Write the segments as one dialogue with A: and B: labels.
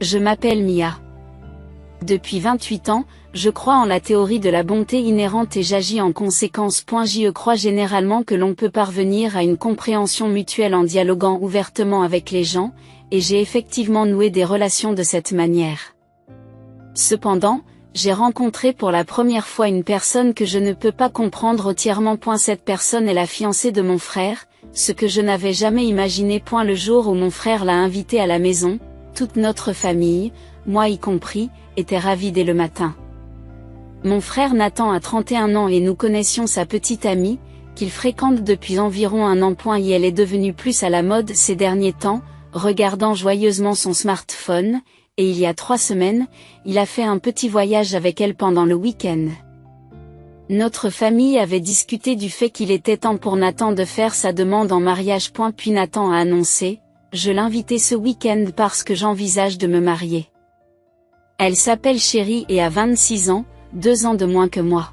A: Je m'appelle Mia. Depuis 28 ans, je crois en la théorie de la bonté inhérente et j'agis en conséquence. Je crois généralement que l'on peut parvenir à une compréhension mutuelle en dialoguant ouvertement avec les gens, et j'ai effectivement noué des relations de cette manière. Cependant, j'ai rencontré pour la première fois une personne que je ne peux pas comprendre entièrement. Cette personne est la fiancée de mon frère, ce que je n'avais jamais imaginé. Le jour où mon frère l'a invitée à la maison, toute notre famille, moi y compris, était ravie dès le matin. Mon frère Nathan a 31 ans et nous connaissions sa petite amie, qu'il fréquente depuis environ un an. Et elle est devenue plus à la mode ces derniers temps, regardant joyeusement son smartphone, et il y a 3 semaines, il a fait un petit voyage avec elle pendant le week-end. Notre famille avait discuté du fait qu'il était temps pour Nathan de faire sa demande en mariage. Puis Nathan a annoncé, je l'invitais ce week-end parce que j'envisage de me marier. Elle s'appelle Chérie et a 26 ans, 2 ans de moins que moi.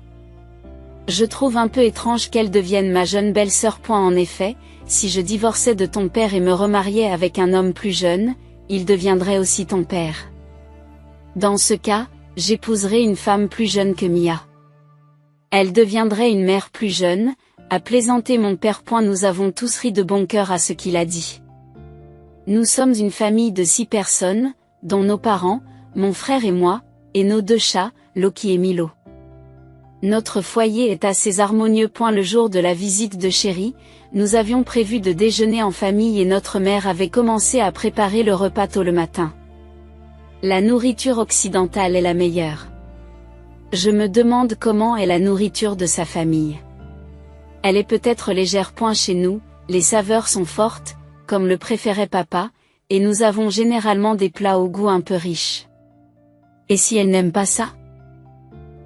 A: Je trouve un peu étrange qu'elle devienne ma jeune belle-sœur. En effet, si je divorçais de ton père et me remariais avec un homme plus jeune, il deviendrait aussi ton père. Dans ce cas, j'épouserais une femme plus jeune que Mia. Elle deviendrait une mère plus jeune, a plaisanté mon père. Nous avons tous ri de bon cœur à ce qu'il a dit. Nous sommes une famille de 6 personnes, dont nos parents, mon frère et moi, et nos 2 chats, Loki et Milo. Notre foyer est assez harmonieux. Le jour de la visite de Chérie, nous avions prévu de déjeuner en famille et notre mère avait commencé à préparer le repas tôt le matin. La nourriture occidentale est la meilleure. Je me demande comment est la nourriture de sa famille. Elle est peut-être légère. Chez nous, les saveurs sont fortes, comme le préférait papa, et nous avons généralement des plats au goût un peu riche. Et si elle n'aime pas ça ?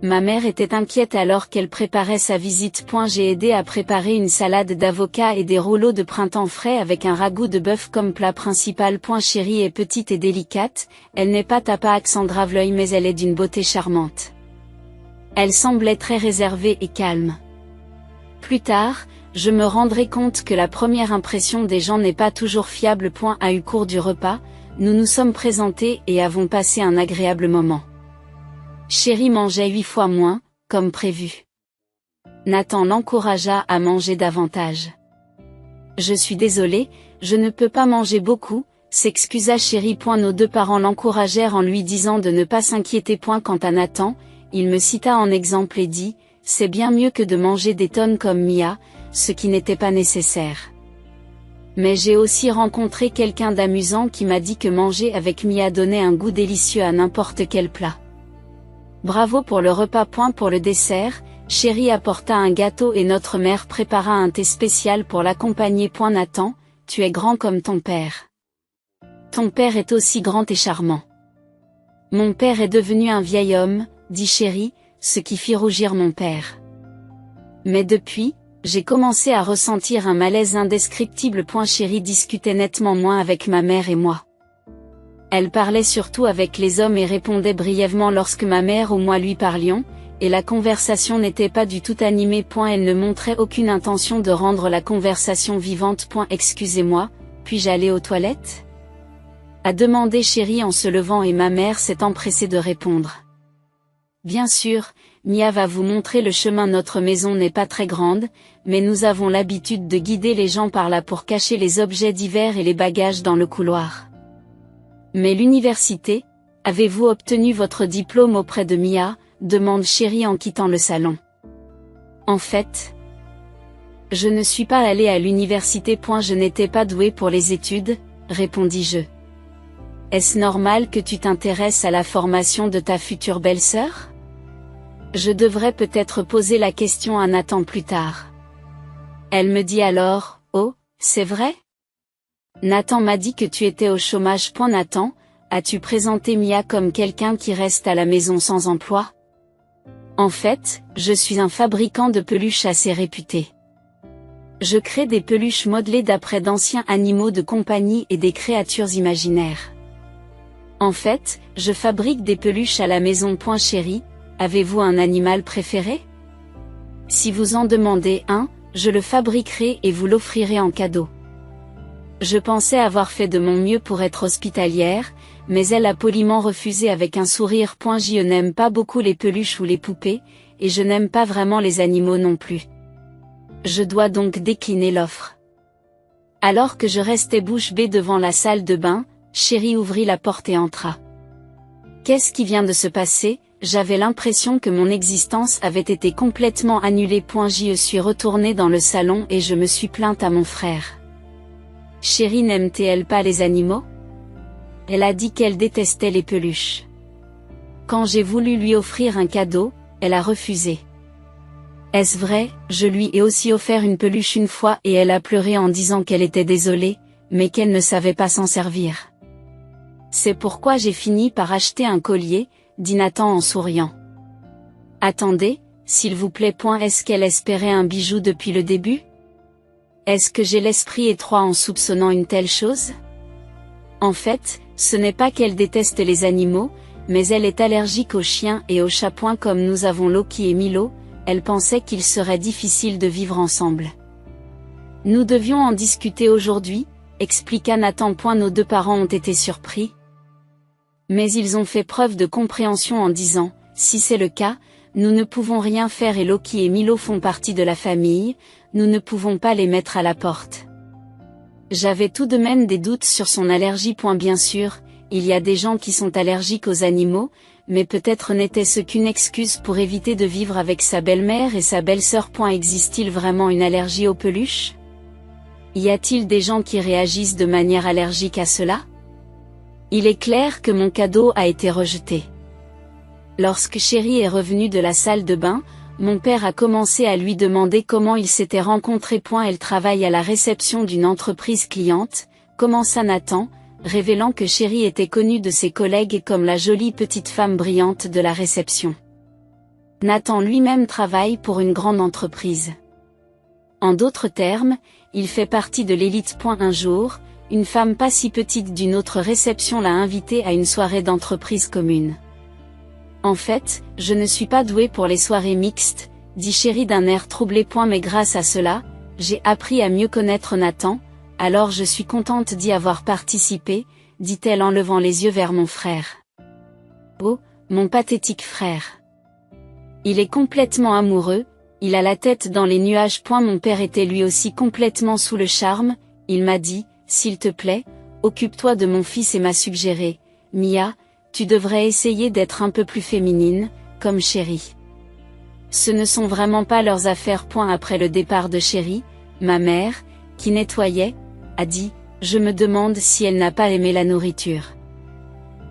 A: Ma mère était inquiète alors qu'elle préparait sa visite. J'ai aidé à préparer une salade d'avocat et des rouleaux de printemps frais avec un ragoût de bœuf comme plat principal. Chérie est petite et délicate, elle n'est pas Tapa Alexandra Vloy mais elle est d'une beauté charmante. Elle semblait très réservée et calme. Plus tard, je me rendrai compte que la première impression des gens n'est pas toujours fiable. À eu cours du repas, nous nous sommes présentés et avons passé un agréable moment. Chérie mangeait 8 fois moins, comme prévu. Nathan l'encouragea à manger davantage. Je suis désolée, je ne peux pas manger beaucoup, s'excusa Chérie. Nos 2 parents l'encouragèrent en lui disant de ne pas s'inquiéter. Quant à Nathan, il me cita en exemple et dit, c'est bien mieux que de manger des tonnes comme Mia, ce qui n'était pas nécessaire. Mais j'ai aussi rencontré quelqu'un d'amusant qui m'a dit que manger avec Mia donnait un goût délicieux à n'importe quel plat. Bravo pour le repas. Pour le dessert, Chérie apporta un gâteau et notre mère prépara un thé spécial pour l'accompagner. Nathan, tu es grand comme ton père. Ton père est aussi grand et charmant. Mon père est devenu un vieil homme, dit Chérie, ce qui fit rougir mon père. Mais depuis, j'ai commencé à ressentir un malaise indescriptible. Chérie discutait nettement moins avec ma mère et moi. Elle parlait surtout avec les hommes et répondait brièvement lorsque ma mère ou moi lui parlions, et la conversation n'était pas du tout animée. Elle ne montrait aucune intention de rendre la conversation vivante. Excusez-moi, puis-je aller aux toilettes ? A demandé Chérie en se levant et ma mère s'est empressée de répondre. Bien sûr, Mia va vous montrer le chemin. Notre maison n'est pas très grande, mais nous avons l'habitude de guider les gens par là pour cacher les objets divers et les bagages dans le couloir. Mais l'université, avez-vous obtenu votre diplôme auprès de Mia ? Demande Chérie en quittant le salon. En fait, je ne suis pas allée à l'université. Je n'étais pas douée pour les études, répondis-je. Est-ce normal que tu t'intéresses à la formation de ta future belle-sœur ? Je devrais peut-être poser la question à Nathan plus tard. Elle me dit alors, oh, c'est vrai ? Nathan m'a dit que tu étais au chômage. Nathan, as-tu présenté Mia comme quelqu'un qui reste à la maison sans emploi ? En fait, je suis un fabricant de peluches assez réputé. Je crée des peluches modelées d'après d'anciens animaux de compagnie et des créatures imaginaires. En fait, je fabrique des peluches à la maison. Chérie, avez-vous un animal préféré ? Si vous en demandez un, je le fabriquerai et vous l'offrirai en cadeau. Je pensais avoir fait de mon mieux pour être hospitalière, mais elle a poliment refusé avec un sourire. Je n'aime pas beaucoup les peluches ou les poupées, et je n'aime pas vraiment les animaux non plus. Je dois donc décliner l'offre. Alors que je restais bouche bée devant la salle de bain, Chérie ouvrit la porte et entra. Qu'est-ce qui vient de se passer? J'avais l'impression que mon existence avait été complètement annulée. Je suis retournée dans le salon et je me suis plainte à mon frère. Chérie n'aime-t-elle pas les animaux? Elle a dit qu'elle détestait les peluches. Quand j'ai voulu lui offrir un cadeau, elle a refusé. Est-ce vrai? Je lui ai aussi offert une peluche une fois et elle a pleuré en disant qu'elle était désolée, mais qu'elle ne savait pas s'en servir. C'est pourquoi j'ai fini par acheter un collier, dit Nathan en souriant. Attendez, s'il vous plaît. Est-ce qu'elle espérait un bijou depuis le début? Est-ce que j'ai l'esprit étroit en soupçonnant une telle chose? En fait, ce n'est pas qu'elle déteste les animaux, mais elle est allergique aux chiens et aux chats. Comme nous avons Loki et Milo, elle pensait qu'il serait difficile de vivre ensemble. Nous devions en discuter aujourd'hui, expliqua Nathan. Nos deux parents ont été surpris. Mais ils ont fait preuve de compréhension en disant, si c'est le cas, nous ne pouvons rien faire et Loki et Milo font partie de la famille, nous ne pouvons pas les mettre à la porte. J'avais tout de même des doutes sur son allergie. Bien sûr, il y a des gens qui sont allergiques aux animaux, mais peut-être n'était-ce qu'une excuse pour éviter de vivre avec sa belle-mère et sa belle-sœur. Existe-t-il vraiment une allergie aux peluches? Y a-t-il des gens qui réagissent de manière allergique à cela? Il est clair que mon cadeau a été rejeté. Lorsque Chérie est revenue de la salle de bain, mon père a commencé à lui demander comment ils s'étaient rencontrés. Elle travaille à la réception d'une entreprise cliente, commença Nathan, révélant que Chérie était connue de ses collègues comme la jolie petite femme brillante de la réception. Nathan lui-même travaille pour une grande entreprise. En d'autres termes, il fait partie de l'élite. Un jour, une femme pas si petite d'une autre réception l'a invité à une soirée d'entreprise commune. En fait, je ne suis pas douée pour les soirées mixtes, dit Chérie d'un air troublé. Mais grâce à cela, j'ai appris à mieux connaître Nathan, alors je suis contente d'y avoir participé, dit-elle en levant les yeux vers mon frère. Oh, mon pathétique frère. Il est complètement amoureux, il a la tête dans les nuages. Mon père était lui aussi complètement sous le charme, il m'a dit, s'il te plaît, occupe-toi de mon fils et m'a suggéré, Mia, tu devrais essayer d'être un peu plus féminine, comme Chérie. Ce ne sont vraiment pas leurs affaires. Après le départ de Chérie, ma mère, qui nettoyait, a dit, je me demande si elle n'a pas aimé la nourriture.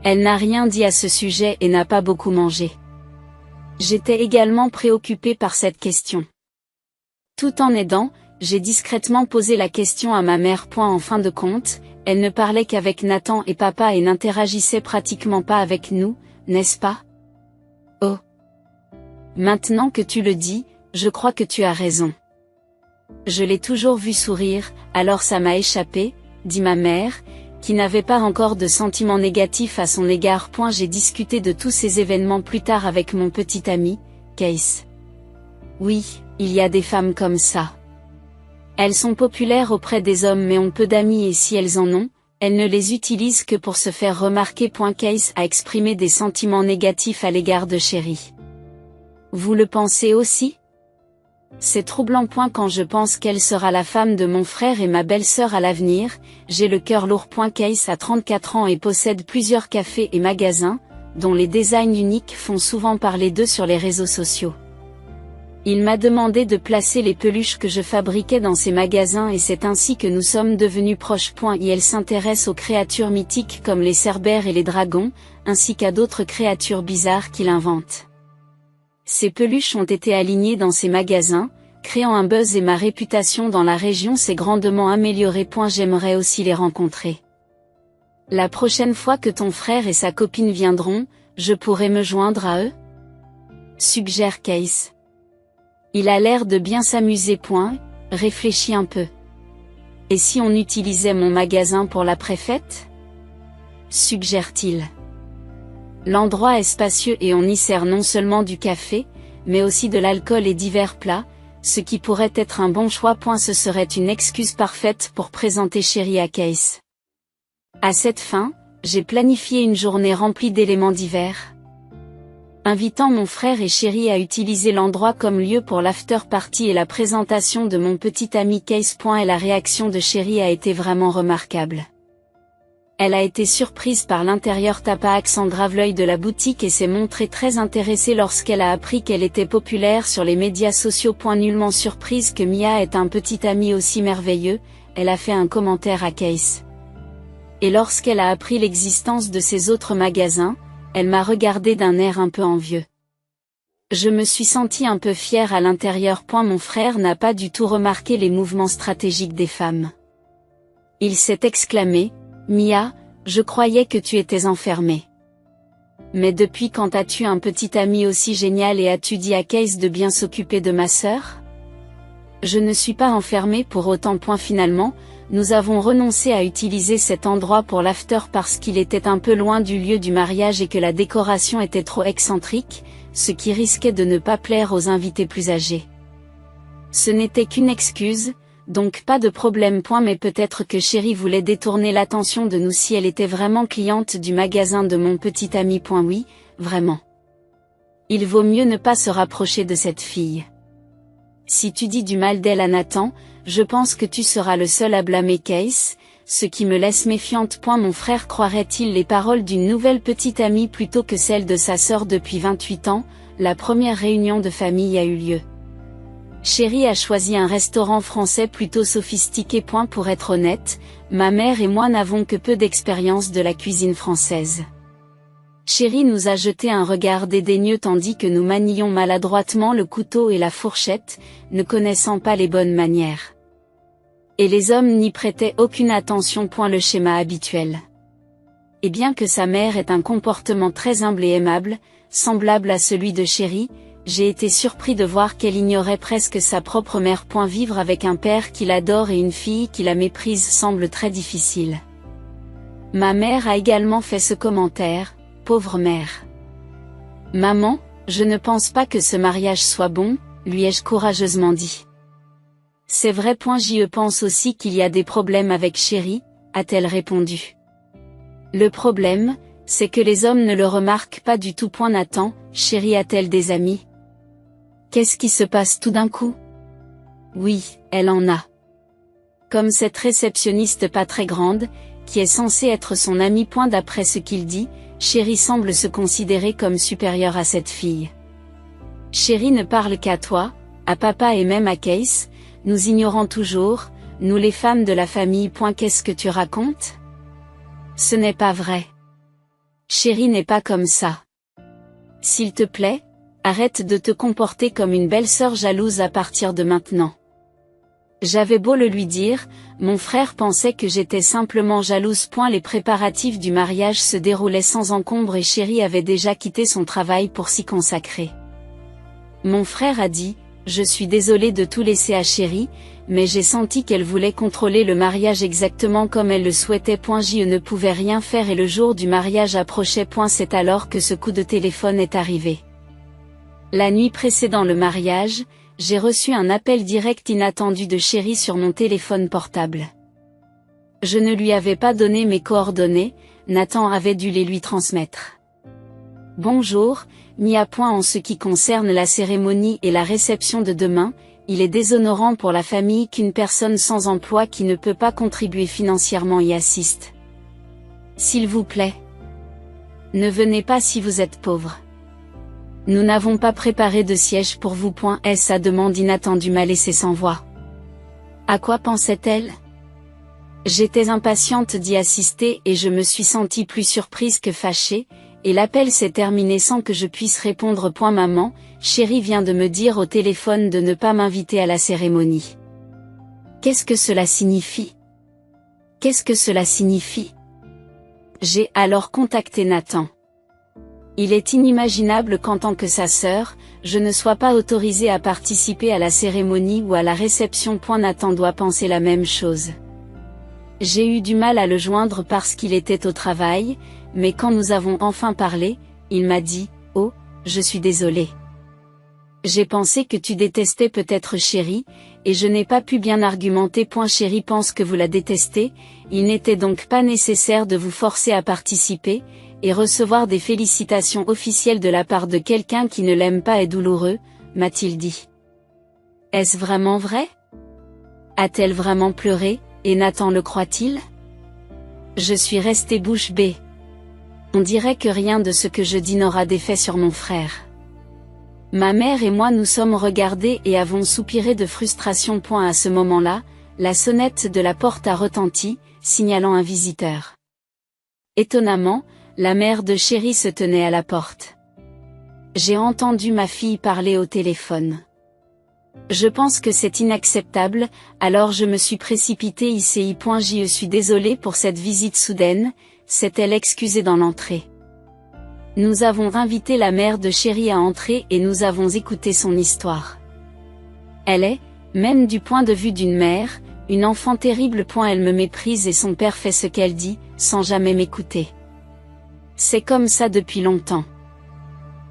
A: Elle n'a rien dit à ce sujet et n'a pas beaucoup mangé. J'étais également préoccupée par cette question. Tout en aidant, j'ai discrètement posé la question à ma mère. En fin de compte, elle ne parlait qu'avec Nathan et papa et n'interagissait pratiquement pas avec nous, n'est-ce pas? Oh. Maintenant que tu le dis, je crois que tu as raison. Je l'ai toujours vu sourire, alors ça m'a échappé, dit ma mère, qui n'avait pas encore de sentiments négatifs à son égard. J'ai discuté de tous ces événements plus tard avec mon petit ami, Case. Oui, il y a des femmes comme ça. Elles sont populaires auprès des hommes mais ont peu d'amis et si elles en ont, elles ne les utilisent que pour se faire remarquer. Case a exprimé des sentiments négatifs à l'égard de Chérie. Vous le pensez aussi? C'est troublant. Quand je pense qu'elle sera la femme de mon frère et ma belle-sœur à l'avenir, j'ai le cœur lourd. Case a 34 ans et possède plusieurs cafés et magasins, dont les designs uniques font souvent parler d'eux sur les réseaux sociaux. Il m'a demandé de placer les peluches que je fabriquais dans ces magasins et c'est ainsi que nous sommes devenus proches. Et elle s'intéresse aux créatures mythiques comme les cerbères et les dragons, ainsi qu'à d'autres créatures bizarres qu'il invente. Ces peluches ont été alignées dans ces magasins, créant un buzz et ma réputation dans la région s'est grandement améliorée. J'aimerais aussi les rencontrer. La prochaine fois que ton frère et sa copine viendront, je pourrai me joindre à eux? Suggère Case. Il a l'air de bien s'amuser. Réfléchis un peu. Et si on utilisait mon magasin pour l'après-fête? Suggère-t-il. L'endroit est spacieux et on y sert non seulement du café, mais aussi de l'alcool et divers plats, ce qui pourrait être un bon choix. Ce serait une excuse parfaite pour présenter Chéri à Case. À cette fin, j'ai planifié une journée remplie d'éléments divers, invitant mon frère et Chéri à utiliser l'endroit comme lieu pour l'after party et la présentation de mon petit ami Case. Et la réaction de Chéri a été vraiment remarquable. Elle a été surprise par l'intérieur tapax en grave-l'œil de la boutique et s'est montrée très intéressée lorsqu'elle a appris qu'elle était populaire sur les médias sociaux. Nullement surprise que Mia ait un petit ami aussi merveilleux, elle a fait un commentaire à Case. Et lorsqu'elle a appris l'existence de ces autres magasins, elle m'a regardé d'un air un peu envieux. Je me suis sentie un peu fière à l'intérieur. Mon frère n'a pas du tout remarqué les mouvements stratégiques des femmes. Il s'est exclamé: Mia, je croyais que tu étais enfermée. Mais depuis quand as-tu un petit ami aussi génial et as-tu dit à Case de bien s'occuper de ma sœur? Je ne suis pas enfermée pour autant. Finalement, nous avons renoncé à utiliser cet endroit pour l'after parce qu'il était un peu loin du lieu du mariage et que la décoration était trop excentrique, ce qui risquait de ne pas plaire aux invités plus âgés. Ce n'était qu'une excuse, donc pas de problème. Mais peut-être que Chéri voulait détourner l'attention de nous si elle était vraiment cliente du magasin de mon petit ami. Oui, vraiment. Il vaut mieux ne pas se rapprocher de cette fille. Si tu dis du mal d'elle à Nathan, je pense que tu seras le seul à blâmer Case, ce qui me laisse méfiante. Mon frère croirait-il les paroles d'une nouvelle petite amie plutôt que celles de sa sœur? Depuis 28 ans, la première réunion de famille a eu lieu. Chéri a choisi un restaurant français plutôt sophistiqué. Pour être honnête, ma mère et moi n'avons que peu d'expérience de la cuisine française. Chéri nous a jeté un regard dédaigneux tandis que nous manions maladroitement le couteau et la fourchette, ne connaissant pas les bonnes manières. Et les hommes n'y prêtaient aucune attention. Le schéma habituel. Et bien que sa mère ait un comportement très humble et aimable, semblable à celui de Chéri, j'ai été surpris de voir qu'elle ignorait presque sa propre mère. Vivre avec un père qui l'adore et une fille qui la méprise semble très difficile. Ma mère a également fait ce commentaire: pauvre mère. Maman, je ne pense pas que ce mariage soit bon, lui ai-je courageusement dit. C'est vrai. Je pense aussi qu'il y a des problèmes avec Chéri, a-t-elle répondu. Le problème, c'est que les hommes ne le remarquent pas du tout. Nathan, Chéri a-t-elle des amis? Qu'est-ce qui se passe tout d'un coup? Oui, elle en a. Comme cette réceptionniste pas très grande, qui est censée être son amie. D'après ce qu'il dit, Chéri semble se considérer comme supérieure à cette fille. Chéri ne parle qu'à toi, à papa et même à Case, nous ignorant toujours, nous les femmes de la famille. Qu'est-ce que tu racontes? Ce n'est pas vrai. Chéri n'est pas comme ça. S'il te plaît, arrête de te comporter comme une belle-sœur jalouse à partir de maintenant. J'avais beau le lui dire, mon frère pensait que j'étais simplement jalouse. Les préparatifs du mariage se déroulaient sans encombre et Chéri avait déjà quitté son travail pour s'y consacrer. Mon frère a dit: je suis désolé de tout laisser à Chéri, mais j'ai senti qu'elle voulait contrôler le mariage exactement comme elle le souhaitait. Je ne pouvais rien faire et le jour du mariage approchait. C'est alors que ce coup de téléphone est arrivé. La nuit précédant le mariage, j'ai reçu un appel direct inattendu de Chéri sur mon téléphone portable. Je ne lui avais pas donné mes coordonnées, Nathan avait dû les lui transmettre. Bonjour, Mia. En ce qui concerne la cérémonie et la réception de demain, il est déshonorant pour la famille qu'une personne sans emploi qui ne peut pas contribuer financièrement y assiste. S'il vous plaît, ne venez pas si vous êtes pauvre. Nous n'avons pas préparé de siège pour vous. Sa demande inattendue m'a laissé sans voix. À quoi pensait-elle? J'étais impatiente d'y assister et je me suis sentie plus surprise que fâchée, et l'appel s'est terminé sans que je puisse répondre. Maman, Chéri vient de me dire au téléphone de ne pas m'inviter à la cérémonie. Qu'est-ce que cela signifie? Qu'est-ce que cela signifie? J'ai alors contacté Nathan. Il est inimaginable qu'en tant que sa sœur, je ne sois pas autorisée à participer à la cérémonie ou à la réception. Nathan doit penser la même chose. J'ai eu du mal à le joindre parce qu'il était au travail, mais quand nous avons enfin parlé, il m'a dit: oh, je suis désolée. J'ai pensé que tu détestais peut-être Chéri, et je n'ai pas pu bien argumenter. Chéri pense que vous la détestez, il n'était donc pas nécessaire de vous forcer à participer, et recevoir des félicitations officielles de la part de quelqu'un qui ne l'aime pas est douloureux, m'a-t-il dit. Est-ce vraiment vrai? A-t-elle vraiment pleuré, et Nathan le croit-il? Je suis restée bouche bée. On dirait que rien de ce que je dis n'aura d'effet sur mon frère. Ma mère et moi nous sommes regardés et avons soupiré de frustration. À ce moment-là, la sonnette de la porte a retenti, signalant un visiteur. Étonnamment, la mère de Chéri se tenait à la porte. J'ai entendu ma fille parler au téléphone. Je pense que c'est inacceptable, alors je me suis précipitée ici. Je suis désolée pour cette visite soudaine, s'est-elle excusée dans l'entrée. Nous avons invité la mère de Chéri à entrer et nous avons écouté son histoire. Elle est, même du point de vue d'une mère, une enfant terrible. Elle me méprise et son père fait ce qu'elle dit, sans jamais m'écouter. C'est comme ça depuis longtemps.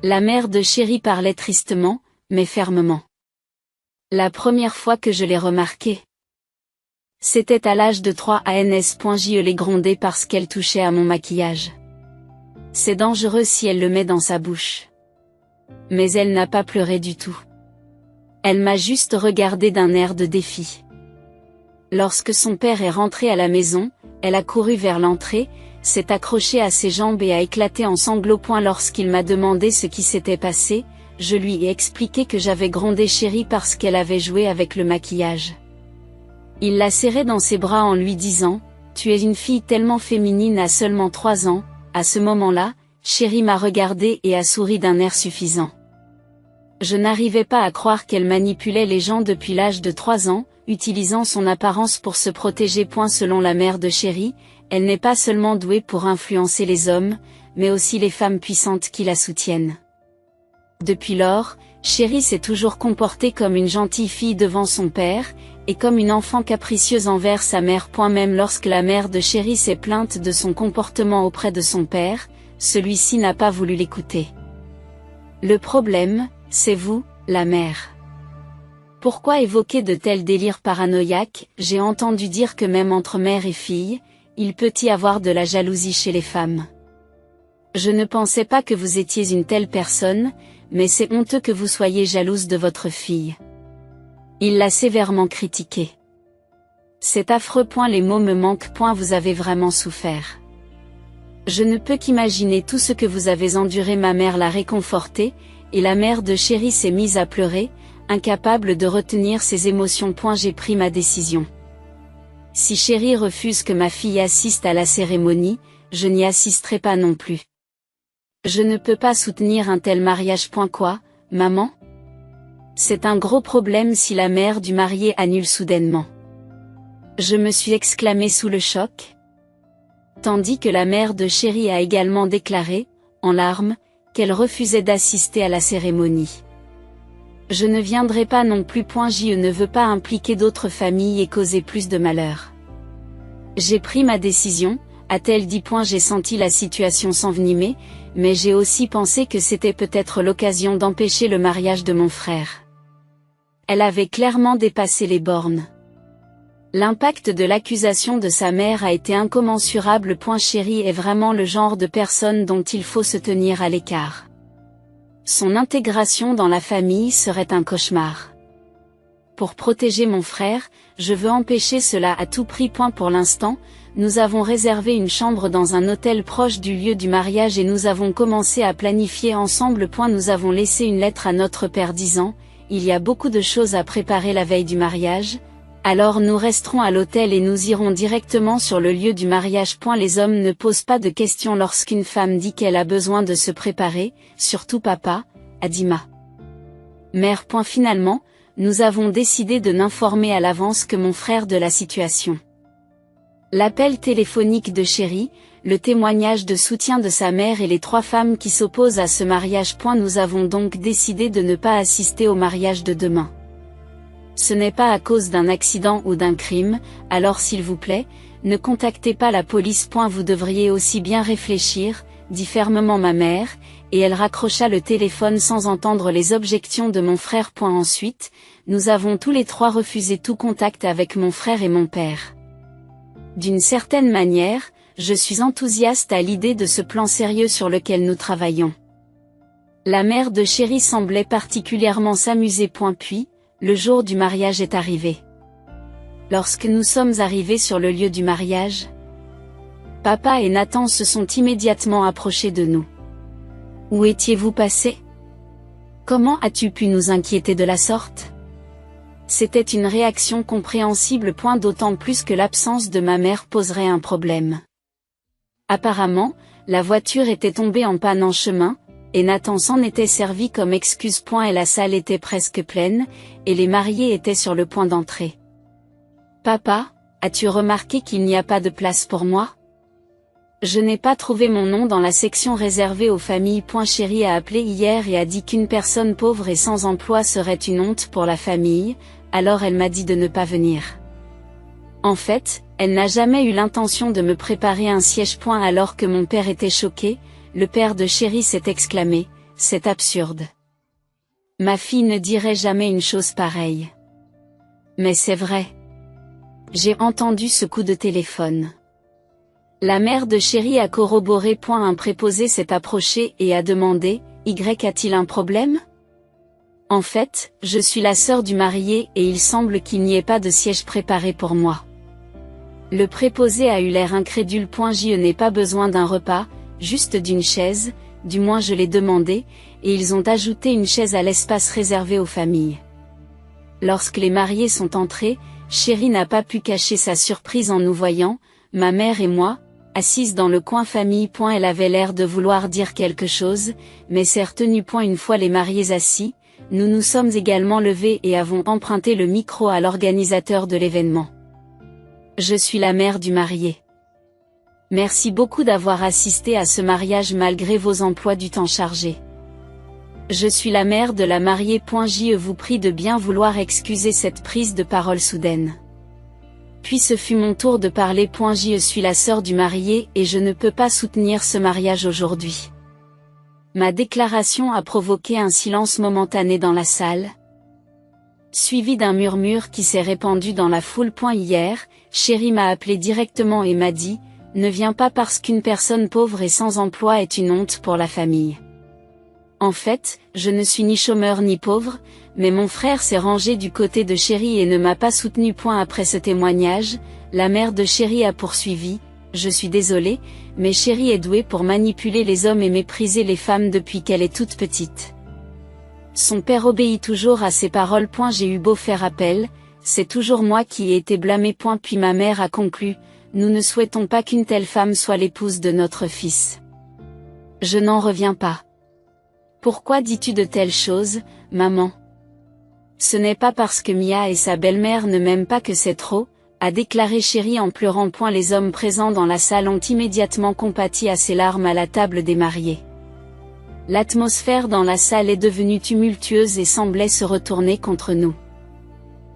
A: La mère de Chéri parlait tristement, mais fermement. La première fois que je l'ai remarqué, c'était à l'âge de 3 ans. Je l'ai grondée parce qu'elle touchait à mon maquillage. C'est dangereux si elle le met dans sa bouche. Mais elle n'a pas pleuré du tout. Elle m'a juste regardé d'un air de défi. Lorsque son père est rentré à la maison, elle a couru vers l'entrée, s'est accrochée à ses jambes et a éclaté en sanglots. Lorsqu'il m'a demandé ce qui s'était passé, je lui ai expliqué que j'avais grondé Chéri parce qu'elle avait joué avec le maquillage. Il l'a serrée dans ses bras en lui disant « Tu es une fille tellement féminine à seulement 3 ans ». À ce moment-là, Chéri m'a regardé et a souri d'un air suffisant. Je n'arrivais pas à croire qu'elle manipulait les gens depuis l'âge de 3 ans, utilisant son apparence pour se protéger. Selon la mère de Chéri, elle n'est pas seulement douée pour influencer les hommes, mais aussi les femmes puissantes qui la soutiennent. Depuis lors, Chéri s'est toujours comportée comme une gentille fille devant son père, et comme une enfant capricieuse envers sa mère. Même lorsque la mère de Chéri s'est plainte de son comportement auprès de son père, celui-ci n'a pas voulu l'écouter. Le problème, c'est vous, la mère. Pourquoi évoquer de tels délires paranoïaques? J'ai entendu dire que même entre mère et fille, il peut y avoir de la jalousie chez les femmes. Je ne pensais pas que vous étiez une telle personne, mais c'est honteux que vous soyez jalouse de votre fille. Il l'a sévèrement critiqué. C'est affreux. Les mots me manquent. Vous avez vraiment souffert. Je ne peux qu'imaginer tout ce que vous avez enduré. Ma mère l'a réconforté, et la mère de Chéri s'est mise à pleurer, incapable de retenir ses émotions. J'ai pris ma décision. Si Chéri refuse que ma fille assiste à la cérémonie, je n'y assisterai pas non plus. Je ne peux pas soutenir un tel mariage. Quoi, maman? C'est un gros problème si la mère du marié annule soudainement. Je me suis exclamée sous le choc. Tandis que la mère de Chéri a également déclaré, en larmes, qu'elle refusait d'assister à la cérémonie. Je ne viendrai pas non plus. Je ne veux pas impliquer d'autres familles et causer plus de malheur. J'ai pris ma décision, a-t-elle dit. J'ai senti la situation s'envenimer, mais j'ai aussi pensé que c'était peut-être l'occasion d'empêcher le mariage de mon frère. Elle avait clairement dépassé les bornes. L'impact de l'accusation de sa mère a été incommensurable. Chéri est vraiment le genre de personne dont il faut se tenir à l'écart. Son intégration dans la famille serait un cauchemar. Pour protéger mon frère, je veux empêcher cela à tout prix. Pour l'instant, nous avons réservé une chambre dans un hôtel proche du lieu du mariage et nous avons commencé à planifier ensemble. Nous avons laissé une lettre à notre père disant « Il y a beaucoup de choses à préparer la veille du mariage, alors nous resterons à l'hôtel et nous irons directement sur le lieu du mariage. Les hommes ne posent pas de questions lorsqu'une femme dit qu'elle a besoin de se préparer, surtout papa, a dit ma mère. Finalement, nous avons décidé de n'informer à l'avance que mon frère de la situation. L'appel téléphonique de Chéri, le témoignage de soutien de sa mère et les 3 femmes qui s'opposent à ce mariage. Nous avons donc décidé de ne pas assister au mariage de demain. Ce n'est pas à cause d'un accident ou d'un crime, alors s'il vous plaît, ne contactez pas la police. Vous devriez aussi bien réfléchir, dit fermement ma mère, et elle raccrocha le téléphone sans entendre les objections de mon frère. Ensuite, nous avons tous les trois refusé tout contact avec mon frère et mon père. D'une certaine manière, je suis enthousiaste à l'idée de ce plan sérieux sur lequel nous travaillons. La mère de Chéri semblait particulièrement s'amuser. Puis, le jour du mariage est arrivé. Lorsque nous sommes arrivés sur le lieu du mariage, papa et Nathan se sont immédiatement approchés de nous. « Où étiez-vous passé ? Comment as-tu pu nous inquiéter de la sorte ?» C'était une réaction compréhensible. D'autant plus que l'absence de ma mère poserait un problème. Apparemment, la voiture était tombée en panne en chemin, et Nathan s'en était servi comme excuse. Et la salle était presque pleine, et les mariés étaient sur le point d'entrer. « Papa, as-tu remarqué qu'il n'y a pas de place pour moi ? Je n'ai pas trouvé mon nom dans la section réservée aux familles. Chéri a appelé hier et a dit qu'une personne pauvre et sans emploi serait une honte pour la famille, alors elle m'a dit de ne pas venir. En fait, elle n'a jamais eu l'intention de me préparer un siège. Alors que mon père était choqué, le père de Chéri s'est exclamé, « C'est absurde. Ma fille ne dirait jamais une chose pareille. » Mais c'est vrai. J'ai entendu ce coup de téléphone. La mère de Chéri a corroboré. Un préposé s'est approché et a demandé, « Y a-t-il un problème ? En fait, je suis la sœur du marié et il semble qu'il n'y ait pas de siège préparé pour moi. » Le préposé a eu l'air incrédule. Je n'ai pas besoin d'un repas, juste d'une chaise, du moins je l'ai demandé, et ils ont ajouté une chaise à l'espace réservé aux familles. Lorsque les mariés sont entrés, Chéri n'a pas pu cacher sa surprise en nous voyant, ma mère et moi, assise dans le coin famille. Elle avait l'air de vouloir dire quelque chose, mais s'est retenue. Une fois les mariés assis, nous nous sommes également levés et avons emprunté le micro à l'organisateur de l'événement. Je suis la mère du marié. Merci beaucoup d'avoir assisté à ce mariage malgré vos emplois du temps chargés. Je suis la mère de la mariée. Je vous prie de bien vouloir excuser cette prise de parole soudaine. Puis ce fut mon tour de parler. Je suis la sœur du marié et je ne peux pas soutenir ce mariage aujourd'hui. Ma déclaration a provoqué un silence momentané dans la salle, suivi d'un murmure qui s'est répandu dans la foule. Hier, Chéri m'a appelé directement et m'a dit, « Ne viens pas parce qu'une personne pauvre et sans emploi est une honte pour la famille. » En fait, je ne suis ni chômeur ni pauvre, mais mon frère s'est rangé du côté de Chéri et ne m'a pas soutenu. Après ce témoignage, la mère de Chéri a poursuivi, « Je suis désolée, mais Chéri est douée pour manipuler les hommes et mépriser les femmes depuis qu'elle est toute petite. Son père obéit toujours à ses paroles. J'ai eu beau faire appel, c'est toujours moi qui ai été blâmée. Puis ma mère a conclu, « Nous ne souhaitons pas qu'une telle femme soit l'épouse de notre fils. » Je n'en reviens pas. Pourquoi dis-tu de telles choses, maman ? Ce n'est pas parce que Mia et sa belle-mère ne m'aiment pas que c'est trop, a déclaré Chéri en pleurant. Les hommes présents dans la salle ont immédiatement compati à ses larmes à la table des mariés. L'atmosphère dans la salle est devenue tumultueuse et semblait se retourner contre nous.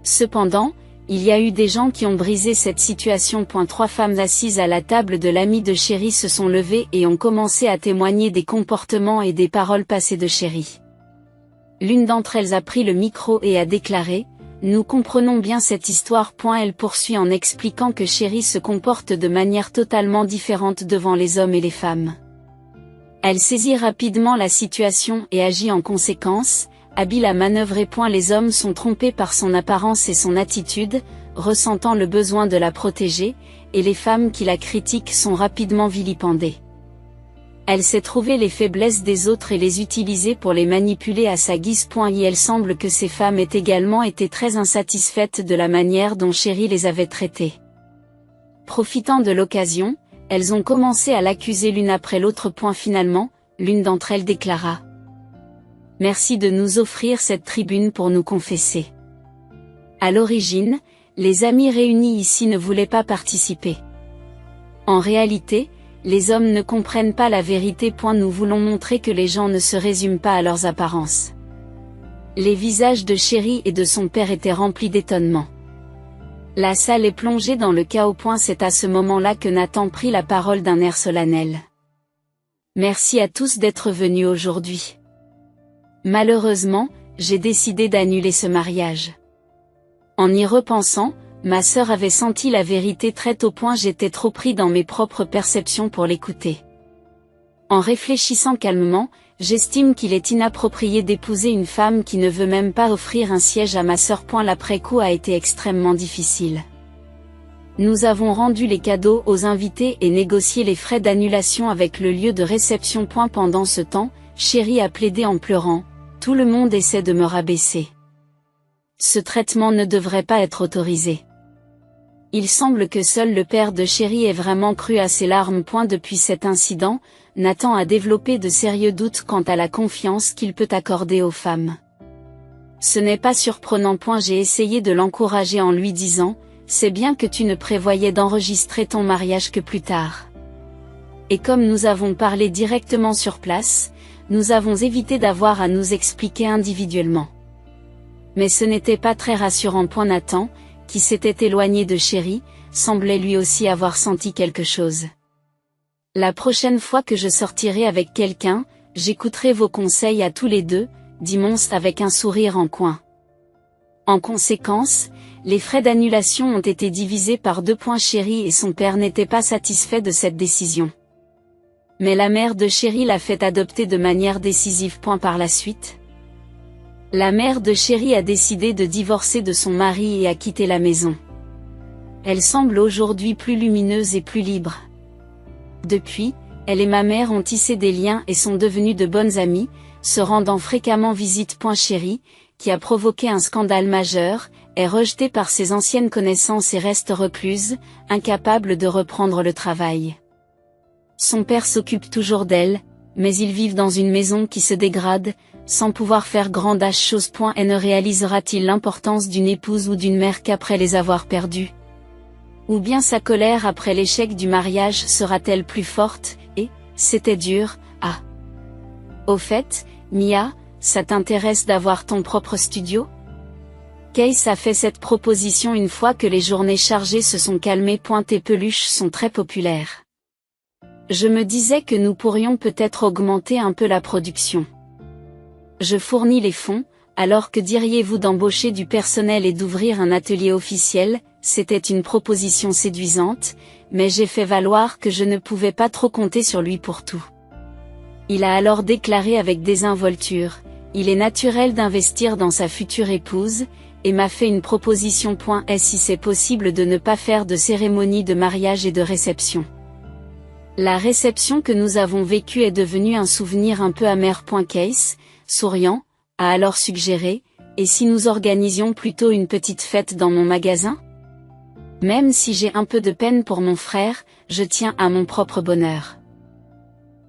A: Cependant, il y a eu des gens qui ont brisé cette situation. 3 femmes assises à la table de l'ami de Chéri se sont levées et ont commencé à témoigner des comportements et des paroles passées de Chéri. L'une d'entre elles a pris le micro et a déclaré, « Nous comprenons bien cette histoire. » Elle poursuit en expliquant que Chéri se comporte de manière totalement différente devant les hommes et les femmes. Elle saisit rapidement la situation et agit en conséquence, habile à manœuvrer. Les hommes sont trompés par son apparence et son attitude, ressentant le besoin de la protéger, et les femmes qui la critiquent sont rapidement vilipendées. Elle sait trouver les faiblesses des autres et les utiliser pour les manipuler à sa guise. Il semble que ces femmes aient également été très insatisfaites de la manière dont Chéri les avait traitées. Profitant de l'occasion, elles ont commencé à l'accuser l'une après l'autre. Finalement, l'une d'entre elles déclara, « Merci de nous offrir cette tribune pour nous confesser. » À l'origine, les amis réunis ici ne voulaient pas participer. En réalité, les hommes ne comprennent pas la vérité. Nous voulons montrer que les gens ne se résument pas à leurs apparences. Les visages de Chéri et de son père étaient remplis d'étonnement. La salle est plongée dans le chaos. C'est à ce moment-là que Nathan prit la parole d'un air solennel. « Merci à tous d'être venus aujourd'hui. Malheureusement, j'ai décidé d'annuler ce mariage. En y repensant, ma sœur avait senti la vérité très tôt, j'étais trop pris dans mes propres perceptions pour l'écouter. En réfléchissant calmement, j'estime qu'il est inapproprié d'épouser une femme qui ne veut même pas offrir un siège à ma sœur. L'après-coup a été extrêmement difficile. Nous avons rendu les cadeaux aux invités et négocié les frais d'annulation avec le lieu de réception. Pendant ce temps, Chérie a plaidé en pleurant, tout le monde essaie de me rabaisser. Ce traitement ne devrait pas être autorisé. Il semble que seul le père de Chérie ait vraiment cru à ses larmes. Depuis cet incident, Nathan a développé de sérieux doutes quant à la confiance qu'il peut accorder aux femmes. Ce n'est pas surprenant. J'ai essayé de l'encourager en lui disant, c'est bien que tu ne prévoyais d'enregistrer ton mariage que plus tard. Et comme nous avons parlé directement sur place, nous avons évité d'avoir à nous expliquer individuellement. Mais ce n'était pas très rassurant. Nathan, qui s'était éloigné de Chérie, semblait lui aussi avoir senti quelque chose. La prochaine fois que je sortirai avec quelqu'un, j'écouterai vos conseils à tous les deux, dit Monstre avec un sourire en coin. En conséquence, les frais d'annulation ont été divisés par 2. Chérie et son père n'étaient pas satisfaits de cette décision. Mais la mère de Chérie l'a fait adopter de manière décisive. Par la suite, la mère de Chérie a décidé de divorcer de son mari et a quitté la maison. Elle semble aujourd'hui plus lumineuse et plus libre. Depuis, elle et ma mère ont tissé des liens et sont devenues de bonnes amies, se rendant fréquemment visite. Chérie, qui a provoqué un scandale majeur, est rejetée par ses anciennes connaissances et reste recluse, incapable de reprendre le travail. Son père s'occupe toujours d'elle, mais ils vivent dans une maison qui se dégrade, sans pouvoir faire grande chose. Et ne réalisera-t-il l'importance d'une épouse ou d'une mère qu'après les avoir perdus? Ou bien sa colère après l'échec du mariage sera-t-elle plus forte, et, c'était dur, ah. Au fait, Mia, ça t'intéresse d'avoir ton propre studio? Case a fait cette proposition une fois que les journées chargées se sont calmées. Tes peluches sont très populaires. Je me disais que nous pourrions peut-être augmenter un peu la production. Je fournis les fonds, alors que diriez-vous d'embaucher du personnel et d'ouvrir un atelier officiel? C'était une proposition séduisante, mais j'ai fait valoir que je ne pouvais pas trop compter sur lui pour tout. Il a alors déclaré avec désinvolture, il est naturel d'investir dans sa future épouse, et m'a fait une proposition. Si c'est possible de ne pas faire de cérémonie de mariage et de réception. La réception que nous avons vécue est devenue un souvenir un peu amer. Case, souriant, a alors suggéré, et si nous organisions plutôt une petite fête dans mon magasin? Même si j'ai un peu de peine pour mon frère, je tiens à mon propre bonheur.